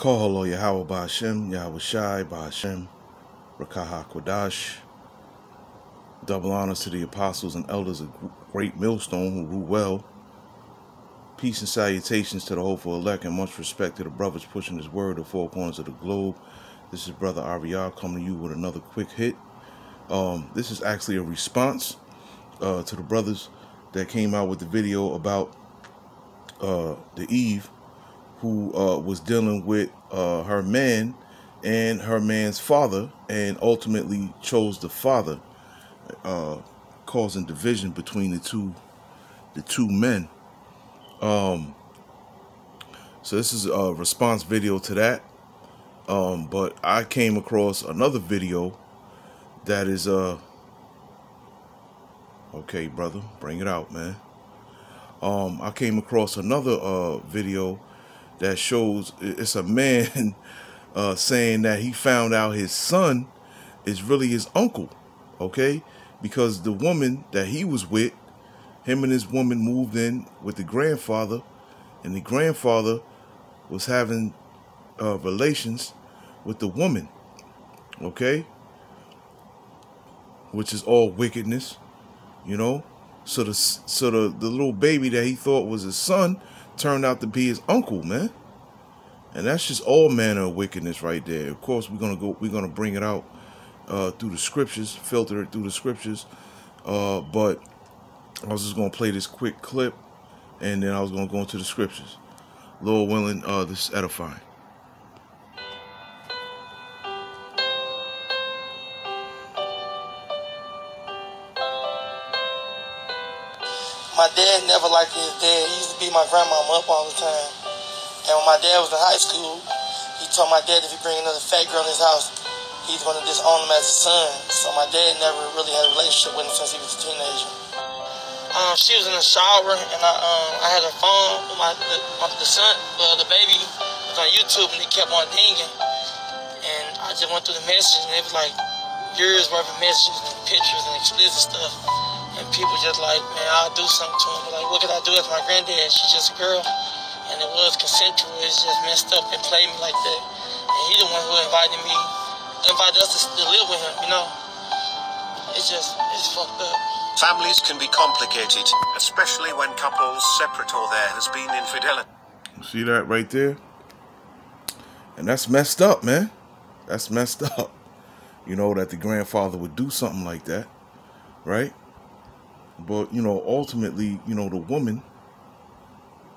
Koholo Yahweh Ba'Hashem, Yahweh Shai Ba'Hashem, Rakaha Kodash. Double honors to the apostles and elders of Great Millstone who rule well. Peace and salutations to the hopeful elect, and much respect to the brothers pushing this word to four corners of the globe. This is Brother Ariel coming to you with another quick hit. This is actually a response to the brothers that came out with the video about the Eve who was dealing with her man and her man's father, and ultimately chose the father, causing division between the two men. So this is a response video to that. But I came across another video that is okay, brother, bring it out, man. I came across another video that shows it's a man saying that he found out his son is really his uncle, okay? Because the woman that he was with, him and his woman moved in with the grandfather, and the grandfather was having relations with the woman, okay? Which is all wickedness, you know? So the little baby that he thought was his son turned out to be his uncle, man. And that's just all manner of wickedness right there. Of course, we're gonna bring it out through the scriptures, filter it through the scriptures. But I was just gonna play this quick clip, and then I was gonna go into the scriptures. Lord willing, this is edifying. My dad never liked his dad. He used to beat my grandmama up all the time. And when my dad was in high school, he told my dad if he bring another fat girl in his house, he's going to disown him as his son. So my dad never really had a relationship with him since he was a teenager. She was in the shower, and I had her phone with the baby was on YouTube, and he kept on dinging. And I just went through the messages, and it was like years worth of messages and pictures and explicit stuff. And people just like, man, I'll do something to him. But like, what could I do as my granddad? She's just a girl. And it was consensual. It's just messed up and played me like that. And he the one who invited us to live with him, you know? It's fucked up. Families can be complicated, especially when couples separate or there has been infidelity. See that right there? And that's messed up, man. That's messed up. You know, that the grandfather would do something like that, right? But, you know, ultimately, you know, the woman,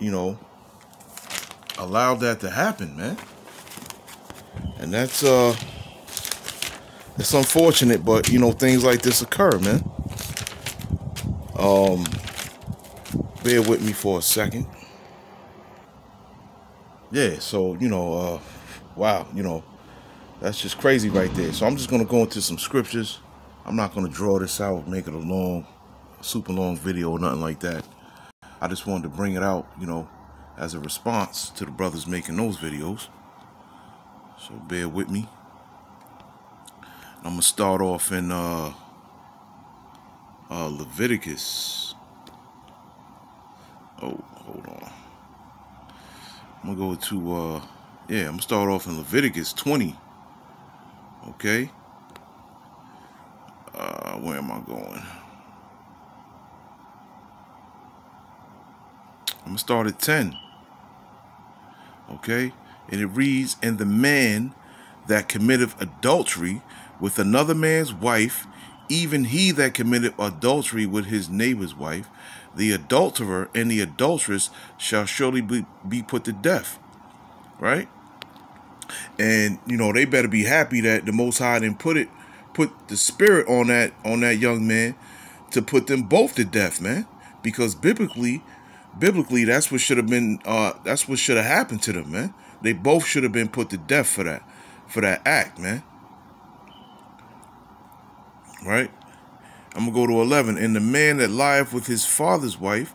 you know, allowed that to happen, man. And that's it's unfortunate, but, you know, things like this occur, man. Bear with me for a second. Yeah, so, you know, wow, you know, that's just crazy right there. So I'm just going to go into some scriptures. I'm not going to draw this out, make it a super long video or nothing like that. I just wanted to bring it out, you know, as a response to the brothers making those videos. So bear with me. I'm going to start off in Leviticus. Oh, hold on. I'm going to go to, I'm going to start off in Leviticus 20. Okay. Where am I going? I'm going to start at 10. Okay. And it reads, "And the man that committeth adultery with another man's wife, even he that committeth adultery with his neighbor's wife, the adulterer and the adulteress shall surely be put to death." Right? And, you know, they better be happy that the Most High didn't put the spirit on that young man to put them both to death, man. Because biblically, that's what should have been. That's what should have happened to them, man. They both should have been put to death for that act, man. Right? I'm gonna go to 11. "And the man that lieth with his father's wife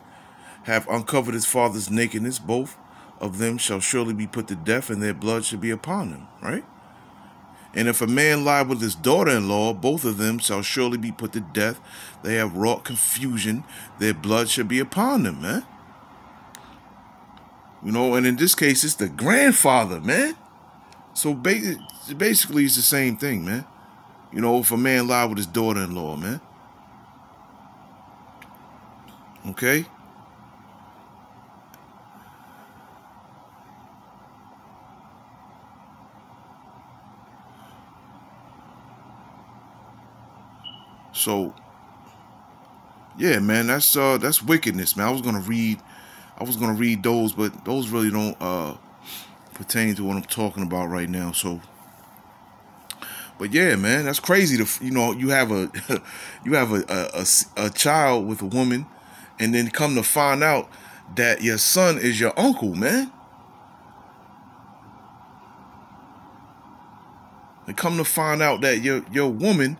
have uncovered his father's nakedness. Both of them shall surely be put to death, and their blood shall be upon them." Right? "And if a man lie with his daughter-in-law, both of them shall surely be put to death. They have wrought confusion. Their blood shall be upon them," man. You know, and in this case, it's the grandfather, man. So basically, it's the same thing, man. You know, if a man lied with his daughter-in-law, man. Okay? So, yeah, man, that's wickedness, man. I was gonna read those, but those really don't pertain to what I'm talking about right now. So, but yeah, man, that's crazy. You have a you have a child with a woman, and then come to find out that your son is your uncle, man. And come to find out that your woman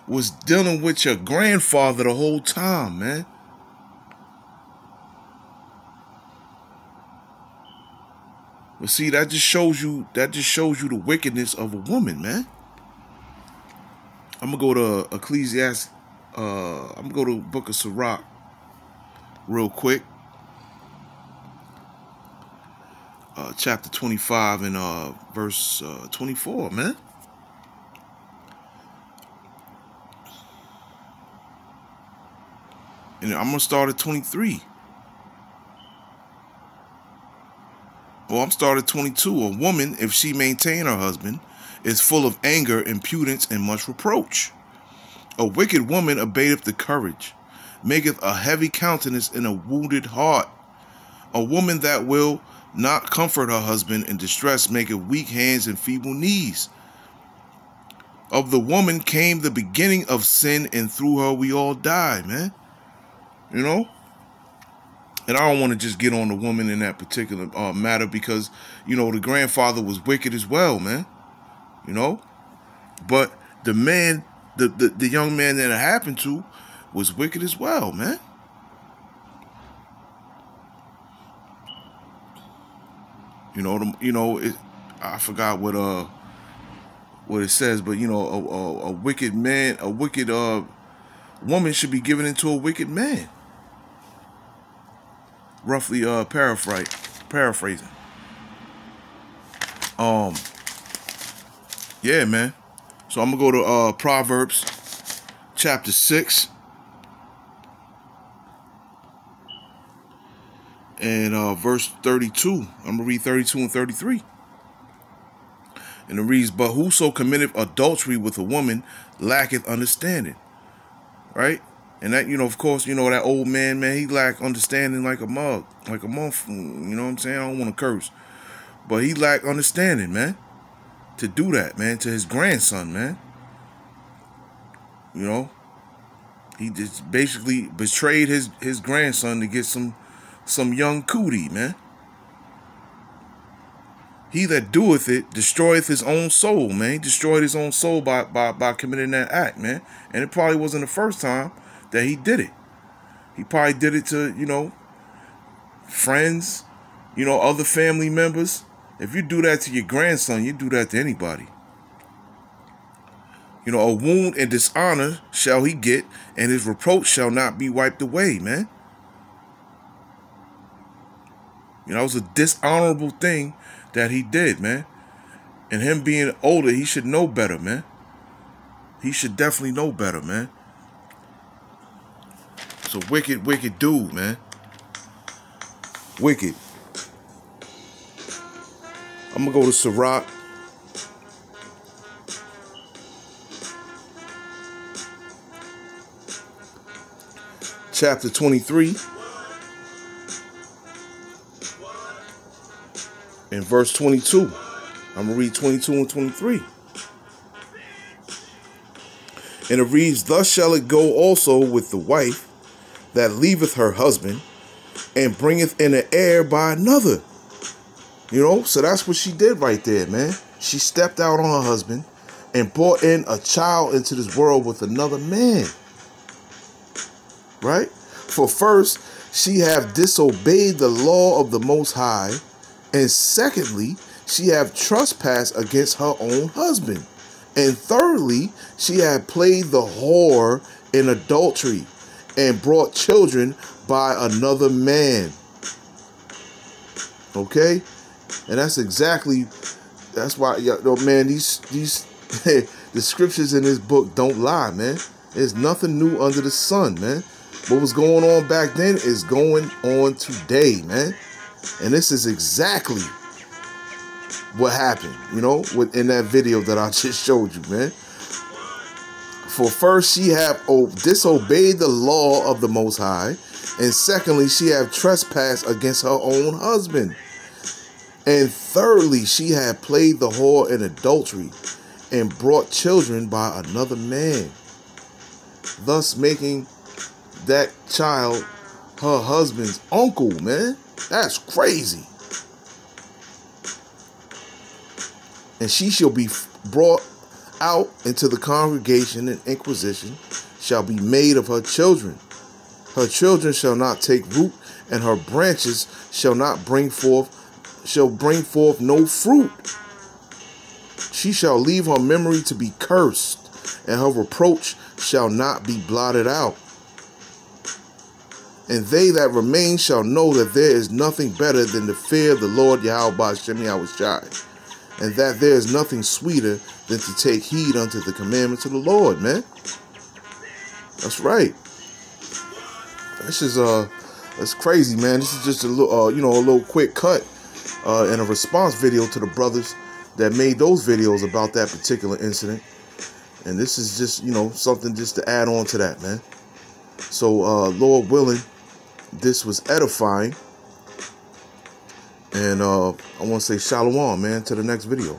was dealing with your grandfather the whole time, man. But see, that just shows you the wickedness of a woman, man. I'm gonna go to Ecclesiastes. I'm gonna go to Book of Sirach real quick. Chapter 25 and verse 24, man. And I'm gonna start at 23. Well, I'm starting at 22. A woman, if she maintain her husband, is full of anger, impudence, and much reproach. A wicked woman abateth the courage, maketh a heavy countenance and a wounded heart. A woman that will not comfort her husband in distress maketh weak hands and feeble knees. Of the woman came the beginning of sin, and through her we all die, man. You know? And I don't want to just get on the woman in that particular matter because, you know, the grandfather was wicked as well, man. You know? But the man, the young man that it happened to was wicked as well, man. I forgot what it says, but you know, a wicked man, a wicked woman should be given into a wicked man. Roughly paraphrasing. Yeah, man. So I'm gonna go to Proverbs chapter 6 and verse 32. I'm gonna read 32 and 33. And it reads, "But whoso committeth adultery with a woman lacketh understanding." Right? And that, you know, of course, you know, that old man, he lacked understanding like a mug, like a month. You know what I'm saying? I don't want to curse. But he lacked understanding, man, to do that, man, to his grandson, man. You know? He just basically betrayed his grandson to get some young cootie, man. He that doeth it destroyeth his own soul, man. He destroyed his own soul by committing that act, man. And it probably wasn't the first time that he did it. He probably did it to, you know, friends, you know, other family members. If you do that to your grandson, you do that to anybody. You know, a wound and dishonor shall he get, and his reproach shall not be wiped away, man. You know, it was a dishonorable thing that he did, man. And him being older, he should know better, man. He should definitely know better, man. It's a wicked, wicked dude, man. Wicked. I'm going to go to Sirach. Chapter 23. And verse 22. I'm going to read 22 and 23. And it reads, "Thus shall it go also with the wife that leaveth her husband, and bringeth in an heir by another." You know, so that's what she did right there, man. She stepped out on her husband and brought in a child into this world with another man. Right? For first, she have disobeyed the law of the Most High, and secondly, she have trespassed against her own husband. And thirdly, she had played the whore in adultery and brought children by another man. Okay? And that's exactly That's why, yo, man, these the scriptures in this book don't lie, man. There's nothing new under the sun, man. What was going on back then is going on today, man. And this is exactly what happened, you know, in that video that I just showed you, man. For first, she have disobeyed the law of the Most High, and secondly, she have trespassed against her own husband. And thirdly, she had played the whore in adultery and brought children by another man, thus making that child her husband's uncle, man. That's crazy. And she shall be brought out into the congregation, and inquisition shall be made of her children. Her children shall not take root, and her branches shall bring forth no fruit. She shall leave her memory to be cursed, and her reproach shall not be blotted out. And they that remain shall know that there is nothing better than to fear the Lord Yahweh Ba'ashem Yahushai, and that there is nothing sweeter than to take heed unto the commandments of the Lord, man. That's right. This is that's crazy, man. This is just a little, a little quick cut and a response video to the brothers that made those videos about that particular incident. And this is just, something just to add on to that, man. So, Lord willing, this was edifying. And I want to say shalom, man, to the next video.